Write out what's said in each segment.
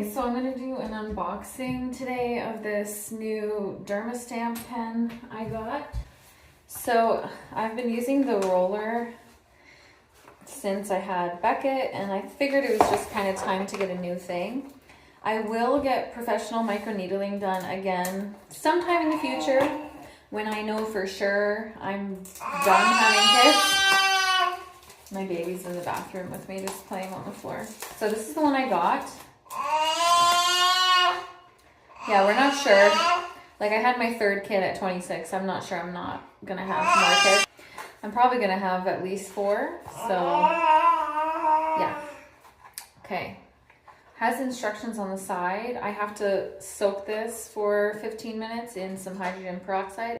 Okay, so I'm going to do an unboxing today of this new Derma stamp pen I got. So I've been using the roller since I had Beckett, and I figured it was just kind of time to get a new thing. I will get professional microneedling done again sometime in the future when I know for sure I'm done having kids. My baby's in the bathroom with me just playing on the floor. So this is the one I got. Yeah, we're not sure. Like, I had my third kid at 26. I'm not sure I'm not gonna have more kids. I'm probably gonna have at least 4. So yeah. Okay. Has instructions on the side. I have to soak this for 15 minutes in some hydrogen peroxide.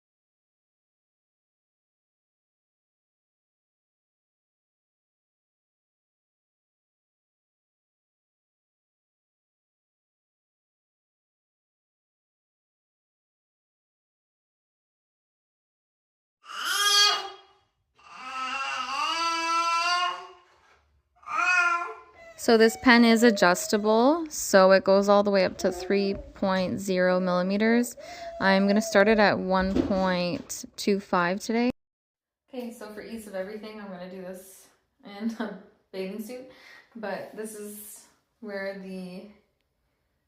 So this pen is adjustable, so it goes all the way up to 3.0 millimeters. I'm going to start it at 1.25 today. Okay, so for ease of everything, I'm going to do this in a bathing suit, but this is where the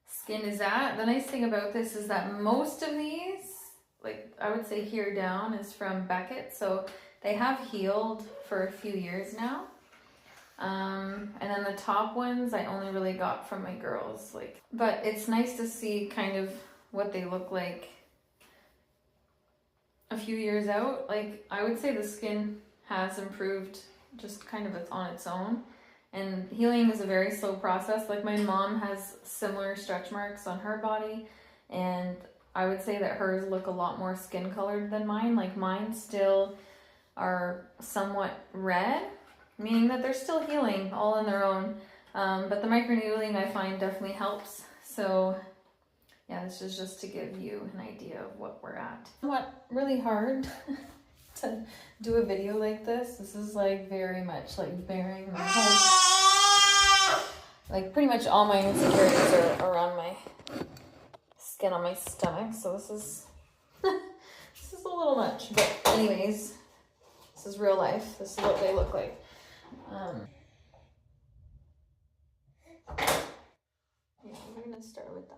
skin is at. The nice thing about this is that most of these, like I would say here down, is from Beckett, so they have healed for a few years now. And then the top ones I only really got from my girls, but it's nice to see kind of what they look like a few years out. Like, I would say the skin has improved just kind of on its own, and healing is a very slow process. Like, my mom has similar stretch marks on her body, and I would say that hers look a lot more skin colored than mine. Like, mine still are somewhat red, meaning that they're still healing all on their own. But the microneedling I find definitely helps. So yeah, this is just to give you an idea of what we're at. Somewhat really hard to do a video like this. This is like very much like bearing my whole, like pretty much all my insecurities are around my skin on my stomach. So this is, this is a little much, but anyways, this is real life. This is what they look like. Yeah, we're gonna start with that.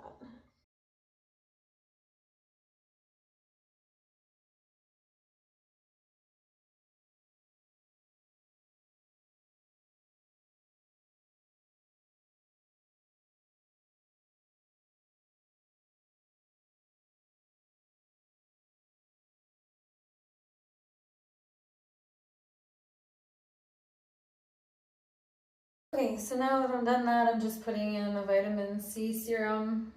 Okay, so now that I've done that, I'm just putting in a vitamin C serum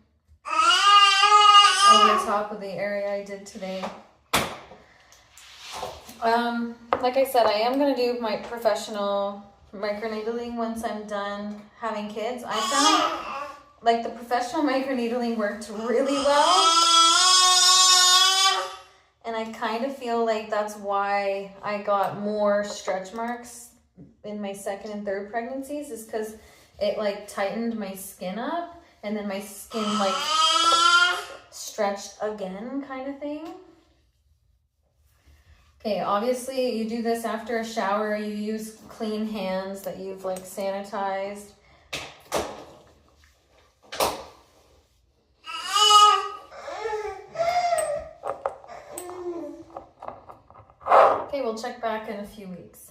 over top of the area I did today. Like I said, I am going to do my professional microneedling once I'm done having kids. I found like the professional microneedling worked really well, and I kind of feel like that's why I got more stretch marks in my second and third pregnancies, is because it like tightened my skin up, and then my skin like stretched again, kind of thing. Okay, obviously you do this after a shower. You use clean hands that you've like sanitized. Okay, we'll check back in a few weeks.